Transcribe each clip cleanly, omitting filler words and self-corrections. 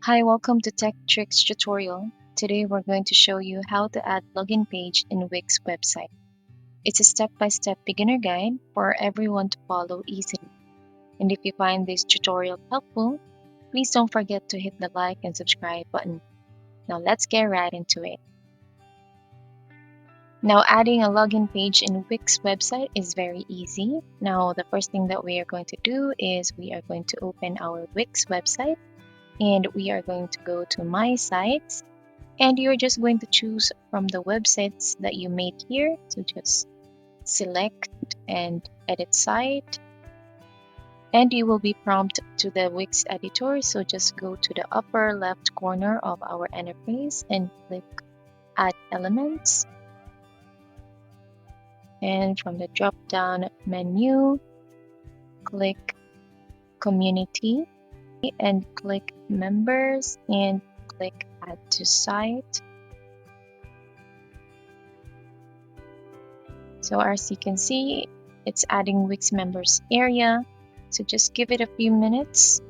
Hi, welcome to Tech Tricks tutorial. Today we're going to show you how to add login page in Wix website. It's a step-by-step beginner guide for everyone to follow easily. And if you find this tutorial helpful, please don't forget to hit the like and subscribe button. Now let's get right into it. Now adding a login page in Wix website is very easy. Now the first thing that we are going to do is we are going to open our Wix website and we are going to go to My Sites. And you're just going to choose from the websites that you made here. So just select and edit site. And you will be prompted to the Wix editor. So just go to the upper left corner of our interface and click Add Elements. And from the drop down menu, click Community and click Members and click Add to Site. So as you can see, it's adding Wix members area. So just give it a few minutes.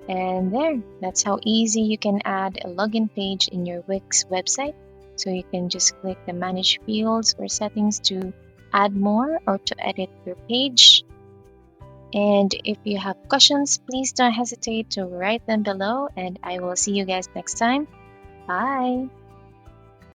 And there, that's how easy you can add a login page in your Wix website. So you can just click the manage fields or settings to add more or to edit your page. And if you have questions, please don't hesitate to write them below and I will see you guys next time. Bye.